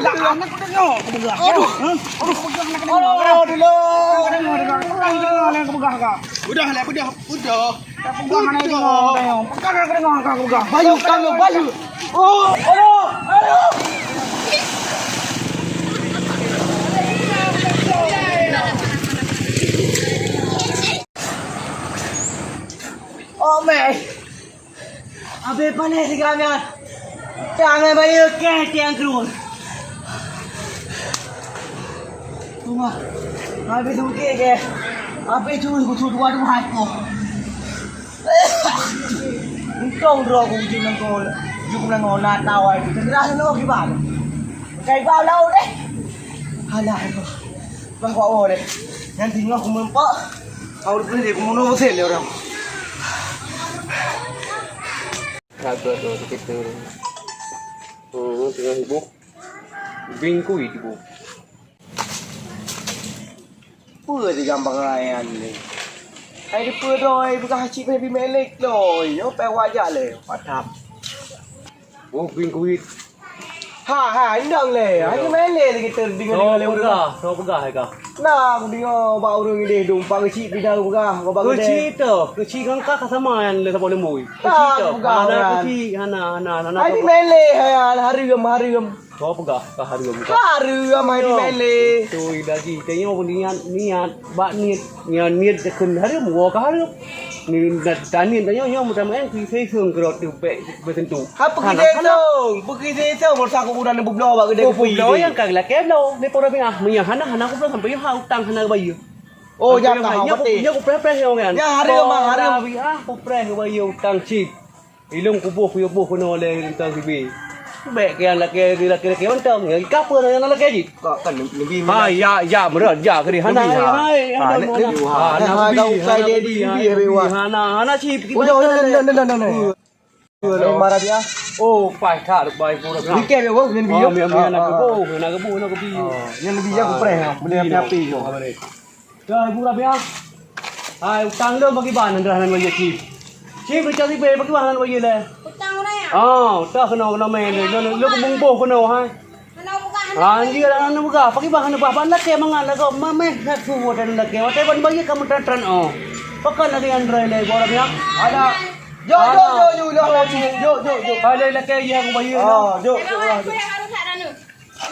pegang anak aku tengok. Aduh. Aduh, pegang anak tengok. Dulu. Tengok pegang kak. Udah. Pegang anak tengok. Pegang anak tengok kak pegang. Bayu. Oh, aduh. Oh my. Abe panas si kami. Jangan bayu ke tiang keluar. Tunggu. Abe tunggu ke. Abe curi kucu dua hati. Untung roh kucu nangkol. Juga nangkol natawai. Cendera sana gimana? Kayak balau deh. Halah itu. Bawa deh. Nanti aku mempak. Aku boleh aku mau sel orang. Sabar tuh kita. Tengah ibu. Bingku ibu. Pua di gampang layan ni. Hai di pua doi bukan hacip heavy melek doi. Yo pe wajak le. Padam. Oh bingku itu. Ha, indang le. Hacip melek kita dengar le urang. Kau pegah kah? Nah, aku dengar bau orang ni dumpang kecil pindah pegah. Kau bagus deh. Kecil kan kak sama yang le boleh mui. Kecil tu. Kecil, hana. Hacip melek harum. Kau pegah kah hari kamu? Harum hacip melek. Tu lagi. Tanya apa niat, bak niat dekun hari kamu kah hari? Ni tanya macam mana kita sering kerot tu bersentuh. Apa kita tu? Masa aku udah nebuk blow bak gede kopi. Blow yang kagak lah keblo. Ni pora pengah. Mia hana aku belum sampai hau tang hana bayu. Oh, jangan kau pati. Ya aku prepare yang kan. Ya hari aku prepare bayu tang chip. Ilung kubuh kono le tang sibi. Baik yang laki mantap. Ya kapur yang laki aje. Kan lebih. Ha ya merat ya ke hana. Hai. Kau kai dedi Hana chip. Udah. Marah dia. Oh, pai thả được pai pura. Dikit ya, nhân biu. Nak kebu. Nhân biu aku pernah beli api tu. Trời pura bia. Hai, utang lo bagi bahan andrahan bayi chip. Chip recah si be bagi bahan bayi le. Utang mana ya? Tak kena main le. Lo kebung boh kena hai. Mana bukan? Dia dah buka. Pakai bahan bahan lak ke mangan la ko mame nak suwo dan lak ke. Wate ban bayi kamu tran oh. Pakai lagi andrai le pura bia. Ada. Yo. Balik lak ke yang bayi. Yo.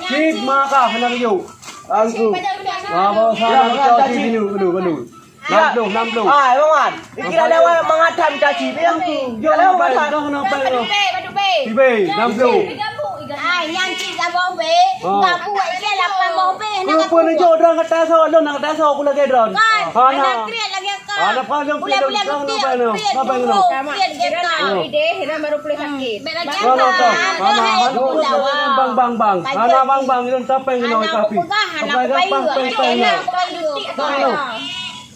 Chip maka hendak yo. Aku. Bawa sana chip dulu. 60. Ah, mangan. Dikira lewat mengadam caci dia tu. Yo lewat Batu be. Tibe 60. Ai yang cik abang be. Tak buat ke 8 bang be. Nak pun jo drang kata so lo nak kata so pula ke drang. Ana kriat lagi ka. Ana pa jom ke drang apa no. Ide hina baru boleh sakit. Bang. Ana bang itu sampai ngono tapi.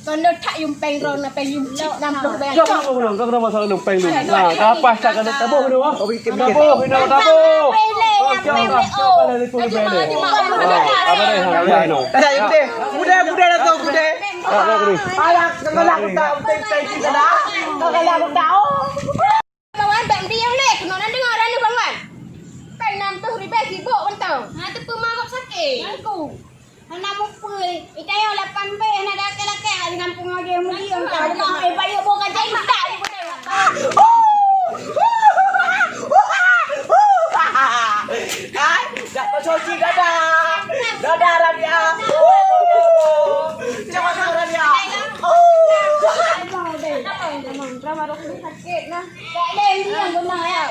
Kono tak yung peng ron na peng yung chip 60 be. Jangan ngono, kau kena masalah lumpeng lu. Nah, kapas tak kena tabuh tu ah. Tabuh. Kuda datang kuda. Alah, kengalah tak penting kita dah. Kengalah aku tahu. Bawan bang dia le, kena nak dengar ni bang. Peng 60,000 sibuk bentang. Ha tu pemangkap sakit. Aku. Nak mupui, ikai 8 be nak dak laki di kampung aja mudi orang tak ada bayu bukan jadi tak ni betul. Tak persoci dadah. Dadah Radia. Macam mana Radia? Drama rok ni sakit nah. Tak ada yang benar ya.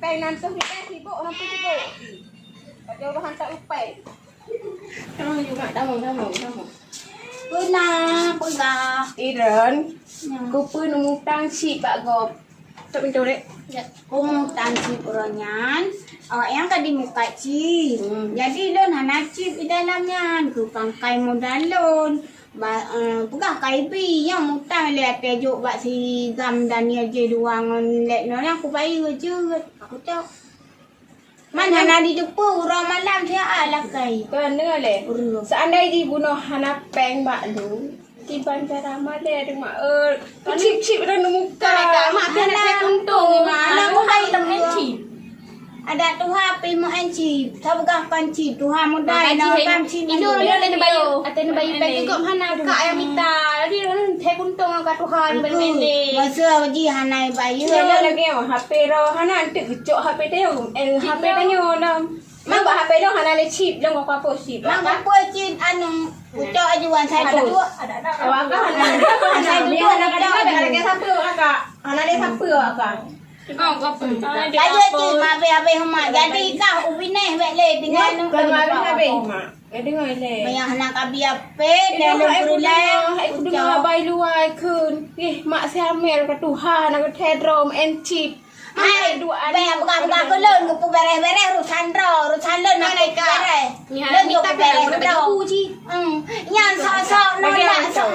Peng 60,000 sibuk 60,000. Jauh bahan tak upai. Kamu juga tamu. Pernah. Iren. Ku pun ngutang si Pak Gop. Tak pintu dek. Ku ngutang si peronyan. Yang tadi muka ci. Jadi lon hana chip di dalamnya. Ku pangkai modal lon. Pegah KIB yang mutang lihat pejuk bak si Gam dan dia je duangan let no aku bayi je. Aku tahu. Mana nak dijumpa orang malam dia alah kai. Kan dengar le. Seandainya dibunuh hana peng bak lu, di bandara Malaya ada mak chip dah muka. Mak dia nak untung. Anak aku hai temen chip. ada Tuhan pi mo enci sabgah kanci Tuhan modai na kanci Indo dia le bayu atene bayu pe juga hana ka ayam mita dia the kuntung ka Tuhan ben-bende masa ji hanai bayu Yo lagi HP ro hana antik gecok HP teh HP tanyo nam mang ba HP dong hana le chip dong ko apa chip mang apa cin anu ucok ajuan saya tu awak hana dia ada ke siapa kakak hana dia siapa kakak Kayu cin mabe abe homa jadi kau ubine wele dengan nu kan mabe habe mak dengar le banyak anak abi ape dan berule aku dengar bayi luai kun mak saya mer ke Tuhan aku tedrom and chip Hai, bukan ko leun ko beres-beres urusan leun nak beres. Leun yo beres ro. Nyan sok-sok no nak sok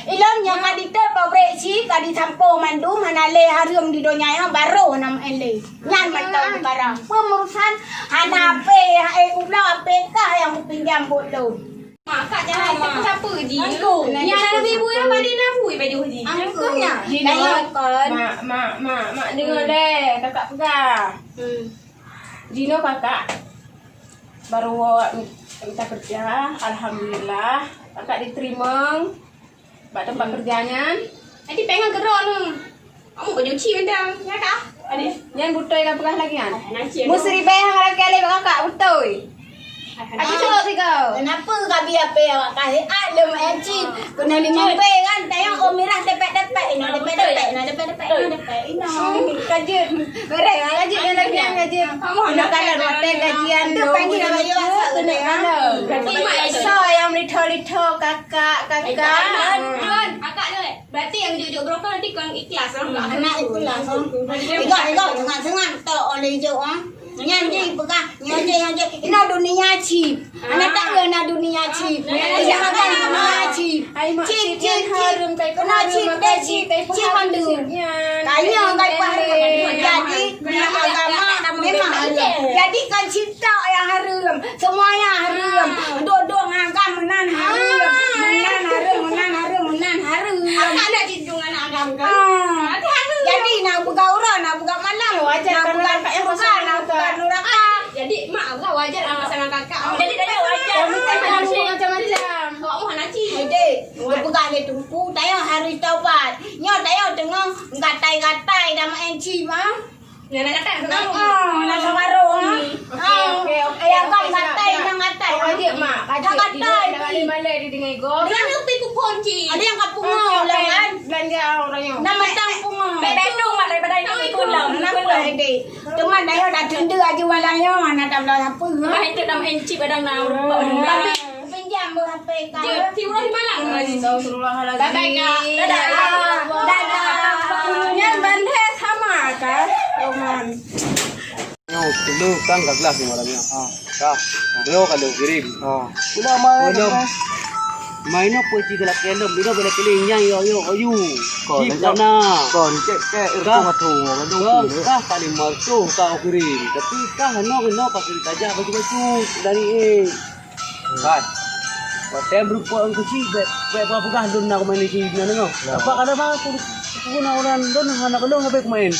ilom yang adite pabrek si kadi sampo mandu mana le harium di donya yang baru nam ele. Nyan mantau barang. Pemurusan hanape ulah APK yang pinjam bodoh. Mak jangan siapa ji. Yang ada ibu yang pada nafsu baju ji. Angkunya. Mak dengar deh kakak pegang. Dino kakak baru minta kerja, alhamdulillah kakak diterima buat tempat kerjanya. Nanti pengen kerja nu. Kamu kau cuci mentang, ya kak? Jangan butoi kau pegang lagi kan? Musri bayang lagi kali kakak butoi. Aku coba sih kau. Kenapa kabi ape awak kasih alem encin kena 5 pe kan tayang omirah depek-depek ino depek-depek ino Kajian, beres kajian lagi kajian. Nak kalau hotel kajian tu panggil nama yo asal kena Mak so yang litho kakak. Kakak ni. Berarti yang duduk broker nanti kau ikhlas lah. anak itu lah tengok sengat tu oleh jo nyanyi pegang nyanyi ino dunia chip anak tak kena dunia chip jangan dunia chip chip harum kai kena chip mandu kayu kai paharum jadi agama memang jadi kan cipta yang harum semuanya harum dua-dua ngagam menan harum anak nak cidung anak agam kan jadi nak buka urang nak buka malam wajar nak buka yang bukan nak buka neraka Jadi mak lah wajar anak sama kakak. Jadi dah wajar. Macam-macam. Awak mau nanti. Hede, buka le tumpu tayo hari taubat. Nyo tayo tengok gatai-gatai dah enci mah. Nak kata Nak samaru ayam kan gatai nang gatai. Wajib mak. Gatai. Dah balik di dengai go. Dia nak pergi kupon ci. Ada yang kapung lah kan. Belanja orangnya. Nama tampung. Bedung mak daripada itu ikut lah. Kenapa hede? Teman tayo dah tenda aja walanya mana tak belah apa. Mak itu dalam enci padang nak. Tapi pinjam HP kau. Tiura di Malang. Astagfirullahaladzim. Bye-bye kak. Dadah. Yang bandhe sama kan? Oman. Yo, dulu kan gak kelas ni orangnya. Kah, dulu kalau kirim. Udah mah. Main apa sih kalau kelem, dulu kalau kelingnya yo ayu. Kau sana. Còn cái Kah, mà thù nó đúng kah kali martu kau kirim. Tapi kah no pakai saja baju dari Kan. Saya berupa orang kecil, berapa kah dun nak main di sini nengok. Apa kada mah aku guna orang dun anak lu sampai main.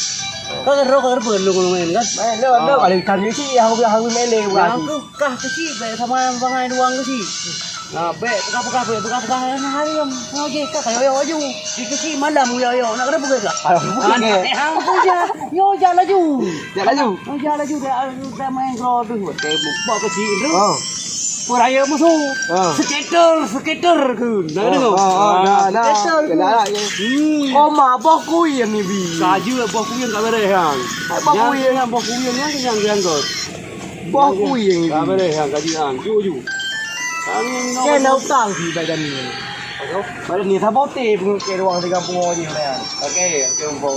Kau kan rokok perlu main kan? nó gọi là cần như chị không mẹ lê Yang tu kah kecil, sama bangai doang kecil. Nah, bekah hari yang mau je kah kayo aju. Di kecil malam yo nak kada bukan kah? Hang puja, yo jalan laju. Jalan laju dah main kalau tu buat buat kecil tu. Peraya musuh. Skater ke. Nak dengar? cái đó là có mà bó cùi em đi Kaju bos kuyen kat bare hang. Bos kuyen yang kot. bó cùi em Kat bare hang kaju hang. Ju. cái nấu tang thì bài đần bài đần thì thà bó tê cái ruang di kampung orang ni lah Okey, jumpa.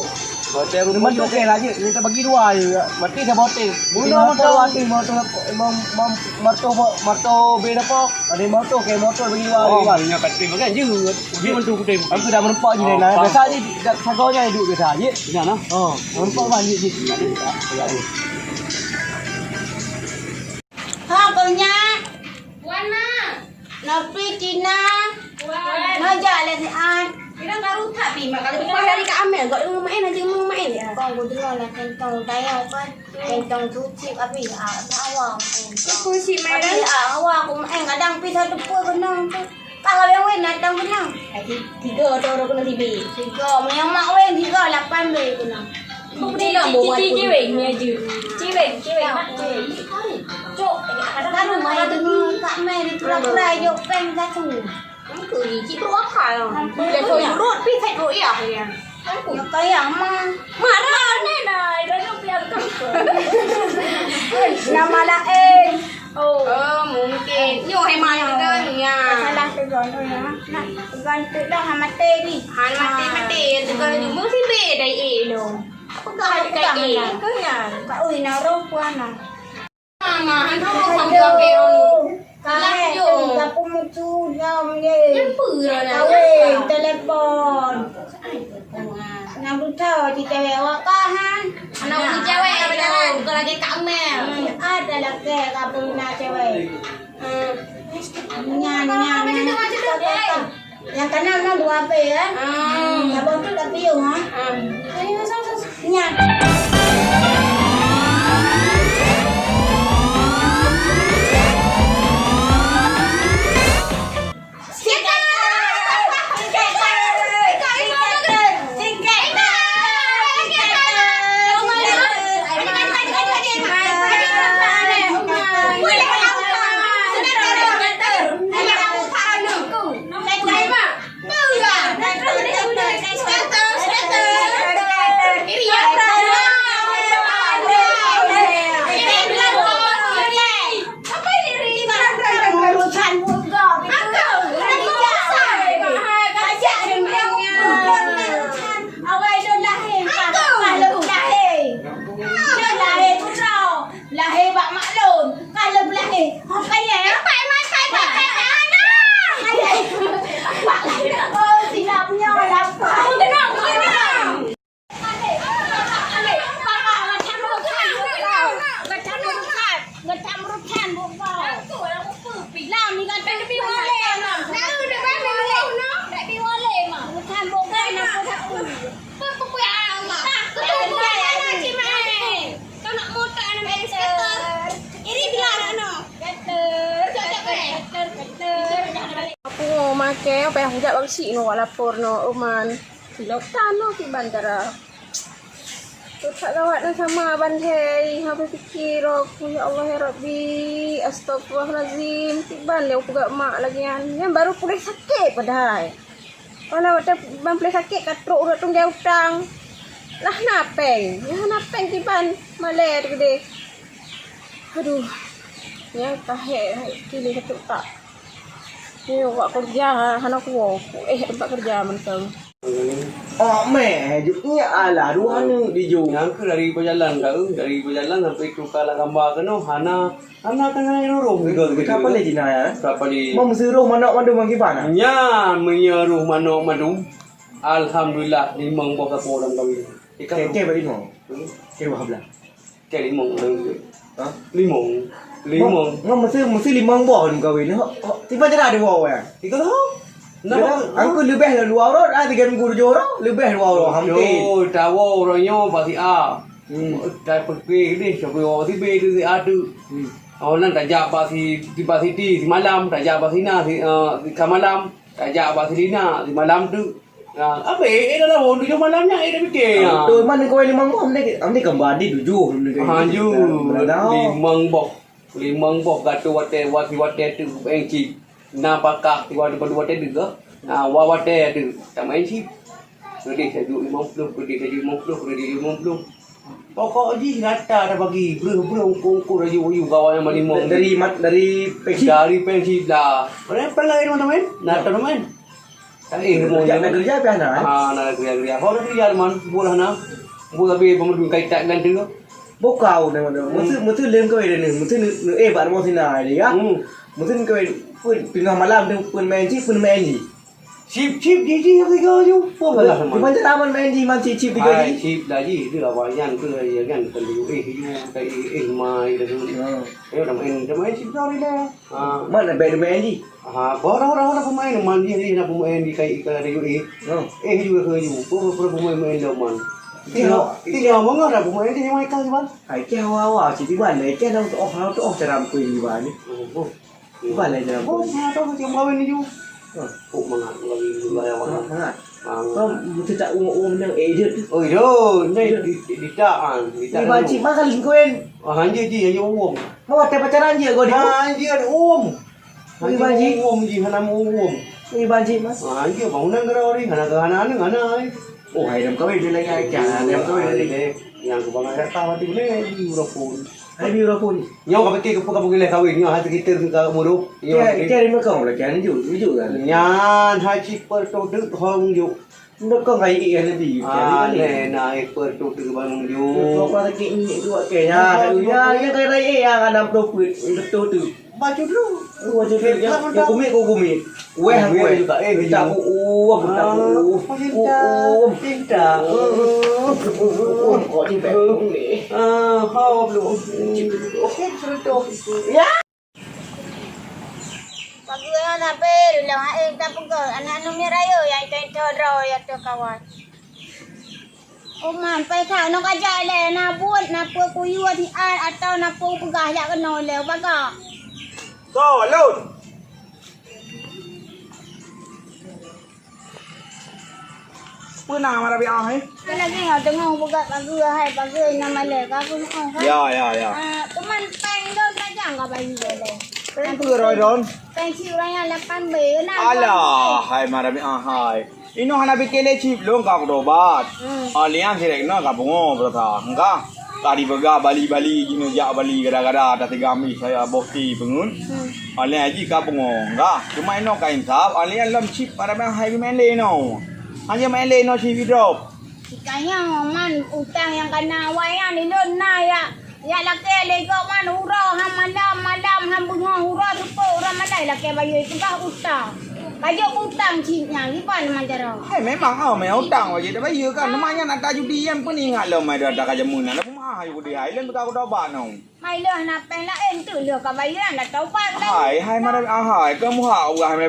Hotel Cuma tu okey lah je kita bagi dua je berarti thà bó tê motor beda apa ada motor ke motor bagi dua Oh, je kan banyak kat tim kan je. Dia mentu kutem. aku dah menempat je lah biasa je sagonya duduk biasa je Di sana. menempat banyak je Ha punya Wan mak. Napi Cina. Naja le si an. Bilang kau tak pi mak kalau lepas hari kat Amel kau dengar main aja main ya. Kau dengar lah kentong dayau kan. Kentong cuci tapi awak. Aku si main Tapi awak aku main kadang pi satu pun kena. Kalau yang wen datang kena. 3 tu orang kena tibi. 3 yang mak wen 3 8 be kena. Ciwek ni aja. Ciwek mak ciwek. Cok, Kan rumah tu Kak Mel di pura-pura yok peng satu. aku ni cikgu akal. Lepas urut pi sai urut ya. Yo kaya mah. Marah ni dah. Dah pian kau. Nama lain. Oh, mungkin. Nyo hai mai kan ya. Salah tegon tu ya. Nak tegon tu dah mati ni. Han mati. Tekan ni mesti be dai lo. Apa kau dai ke ya? Kak ui na ro puan na. Mama, han ro sampai ron. Kak kapu mutu nyam ye. Apa lah Kawin telepon. Nak tahu di cewek wakahan. Anak aku cewek apa jalan? Bukan lagi Kak Mel. Ada lagi kapu nak cewek. Nyan. Yang kanan nak 2 pe kan? Abang tu dah piu ha. Nyan. Makai apa yang hujat bangsi no lapor no uman silok tano di bandara. Tu tak gawat dah sama bandai. Habis fikir aku ya Allah ya Rabbi, astagfirullahalazim. Tiban leu pugak mak lagi yang baru pulih sakit padahal. Kalau ada bang pulih sakit katruk urut tunggal utang. Lah napeng. Ya napeng tiban maler gede. Aduh. Ya tahe kini ketuk tak. Ni awak kerja anak aku. Tempat kerja mentang. Oh meh, jupnya ala dua ni dijo. Yang dari perjalanan kau, dari perjalanan sampai ke kala gambar keno, hana kena roh. Kenapa le Cina ya? Berapa di? Mau mesuruh mana bagaimana? Nya menyeruh mano. Alhamdulillah limang buah kapal dalam kawin. Ke bagi mau. Ke berapa belah? Ke limang lagi. Ha? Limang. Mau mesti limang buah ni kawin. Tiba je ada buah ya. Ika tahu? Aku lebih dari 2 orang, 3 minggu 7 orang, lebih 2 orang hampir. Yo, tahu orangnya pasti A. Dah pergi ni, siapa orang si B tu si A tu. Orang tajak pasti di pasti di malam, tajak pasti na si malam, tajak pasti Lina di malam tu. Apa dah orang tu malamnya dah fikir. Tu mana kau limang buah amde kembali 7. Haju, limang bok gato wate tu engci. Na pakak tiwa depan wate tu ke? Wawate tu. Tak main sih. Kredit saja 50, kredit saja 50. Pokok ji rata dah bagi kongkong raja uyu kawan yang malimong dari pensi dah. Mana pelai teman-teman? Nak teman. Tak mau kerja apa ana? Nak kerja. Kau nak kerja man? Bola na. Bola be pemudun kaitan kan tu. Bokau ni mana? Mesti lem kau ini. Mesti baru mau sini ada ya. Mesti kau pun tengah malam tu pun main ji. Chip jadi apa kau je? Apa lah Di Pantaraman main di Man Chip 3 Hai, ni. chip lagi dia lawayan ke ya kan kalau mai dah tu. Dah main chip dah ni dah. Mana main main di? Orang pemain man dia ni nak pemain di kai ke UAE. Juga ke ju. Pemain dah man. Tinggal mana dah pemain dia mai kau kan? Ai ke hawa Chip di mana? Ke dah tu off cara kuih di mana? Di mana cara Oh, kuih? tahu macam kawin ni ju. Oh, mangat lagi bayar mana. Sangat. Kau mesti tak yang edit. Oh, itu di taan. Di Man Chip mana kali kuih? Hanya je umum. Mau ada pacaran je kau di. Hanya umum. Ni baji. Umum je hana umum. Ni banjir mas. Hanya bangunan gerau ni hana. Oh, hai dalam kau dia lagi ai kan. Dalam kau dia. Yang kebangan tak tahu di mana di Europol. Hai bi ora pun. Nyau ka betul ka boleh kawin nyau hati kita ka murup. Ke ni kau lah kan ju kan. Nyan haji per to được hong ju. Nó có ngày ý là gì? Ne na per to được bang ju. Kau pada ke ni tu ke ya. Ya yang kai rai yang ada profit tu tu. Baju dulu. Wajib ya kumi. Weh juga tak Cinta. Kau ni baik ni. How belum. Ya. Pagi anak pe, dulu tak pegang. Anak numnya raya yang itu draw yang tu kawan. Man, ไปข่าวน้องกระจายเลยนะบวชนะเพื่อคุยว่าที่อ่านอัตตานะปูปกาอยากกันนอนแล้วปะก็ So, alone. Bữa nào mà đã bị ai? cái lagi ngau tengok buka pagi hai pagi nama le ka pun oh kan Ya. teman peng do tak jangan bagi le Cái vừa rồi rồi. peng siu raya 8 be na Alah, hai mara mi ahai. Ino hana bikele chip long ka dobat. Alian sirek no ka bungo berata. Enggak. Tadi bega Bali gino jak Bali gara-gara ada 3 mi saya bokti pengun. Alian aji ka bungo. Enggak. Cuma ino ka insaf. Alian lom chip mara mi ahai main le no. Hanya main le no chip drop. kayaknya man utang yang kena wayang ni lon na ya laki le go man hura ham malam ham bungo hura supo ora malai laki bayu itu kah utang kajo utang cipnya gimana manjaro Hai memang mai utang aja dah bayu kan. Namanya nak taju diam pun ingat lo mai dah ka jamunan. Aku mah ayu di hai len ka dobat no. mai leh na pen la en tu leh ka bayu na tau pa Hai mara mi ahai. Kamu hau hai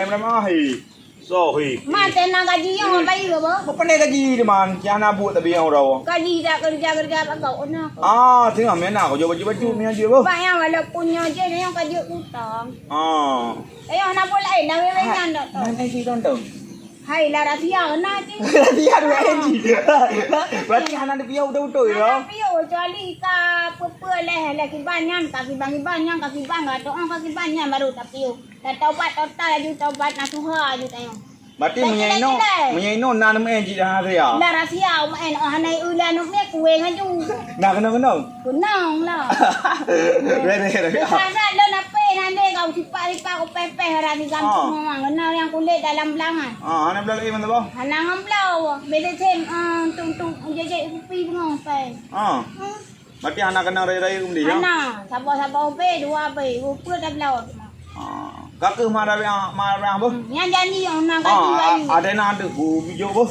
mara ahai. Sorry. mate na gaji yang bayu ba Apa ni gaji di man? Jangan abut tapi yang orang. gaji dah kerja apa kau na Tengok mana aku jual baju ni aja apa? bayang walaupun nyo je yang kajo utang ayo na pula na we nyan dak to Mana sih tonton? hai la rasia na ti Dia ada energi. Berarti anak dia biar udah ya. pio jali ka pe le ki banyan ka ki banyan ka ki bang to ka ki banyan baru tapi dah taubat total aju taubat na tuha aju tayo Berarti menyaino nan energi dah ada ya. la rasia ma en hanai ulan nuk me kuwe ngaju Nak kena. kunang la Rere. Sana lo na pe na le kau sipa ko pepe hara di kampung mama kenal yang kulit dalam belangan. Anak belah lagi mana bah? Hanang amblau beda tem tung jeje upi bengong pe. Berarti anak kena rere kemudian ya. Ana sabo pe dua pe upu dah belau. Kakak marah apa? Yang janji yang nak gaji. Ada nak ada video apa?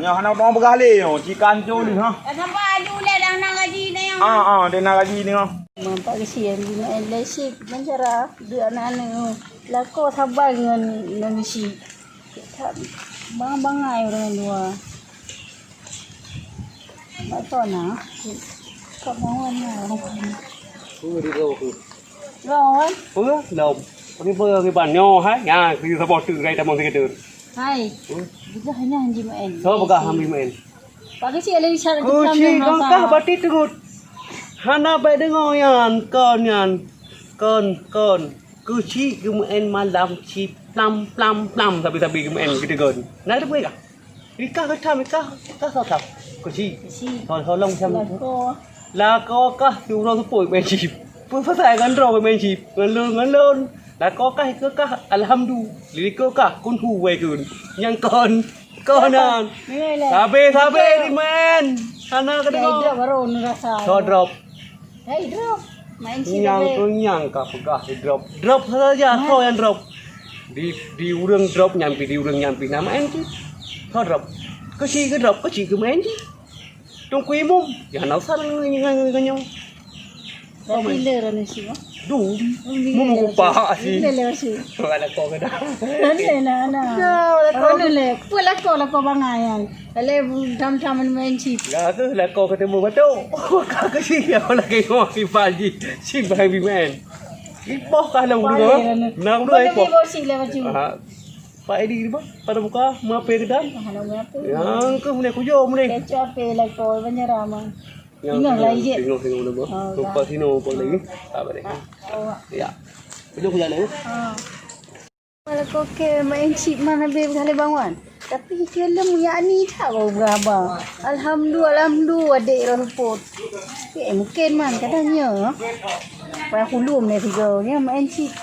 Nya anak orang bergali yo, cikan jo ni ha. Sabo aju le dah nak gaji dah yang. Dia nak gaji ni ha. Mampak kesian di Malaysia mencara dia anak-anak lako sabar dengan si bang-bangai orang dua. Tak tahu nak. Kau mau mana? Đi đâu cứ. Lawan. Lồng. Cái bản nho ha. Ya, cứ support từ đây ta mong cái từ. Hai. Bisa hanya hanji main. So baka hambi main. Pagi si ada bicara Oh, kita si ka batit gut. Hana ba dengo yan, con. Cứ chi cứ main malam chi plam tapi cứ main gitu gon. Nak ada ka? Ika ka tham ka sao tham. Cứ chi. Thôi long xem. Là có ka tu ro support main chi. Pun pasal kan ro main chi. Ngan lon. Là có cái cứ ka alhamdulillah. Li ko ka kun hu we kun. Yang con an. Sabe di main. Hana ka dengo. Dia baru ngerasa. So drop. Hey drop. Main si Yang lebih. tu yang ka pegah drop saja kau yang drop Di urang drop nyampi nama enti. Kau drop. Kasi ke main je. Tunggu imum. Jangan usah nganyong. Berarti lera ni sih. Du. Mu kupa si. Lera sih. Ada kau ke dah. Nanti na. Kau ni pula kau bangayan. Kalau dam main chip. Lah tu lah kau ketemu betul. Kau kasi aku lagi ngomong si Faji. Si Baby Man. Ipoh kalau dulu. Nang dulu ipoh. Boleh bosi lewat tu. Pak Edi ni ba? Pada buka mape ke dah? Hana apa? Yang ke mulai kujo mulai. Kecap pelak kau banyak ramai. Tengok lagi. Tengok nama. Lupa sino pun lagi. Apa ni? Ya. Kujo lagi. Kalau kau ke main chip mana be kali bangun. Tapi film yang ni tak kau berapa. Alhamdulillah adik rumput. Mungkin man katanya. Pada hulum ni tiga. Yang main chip.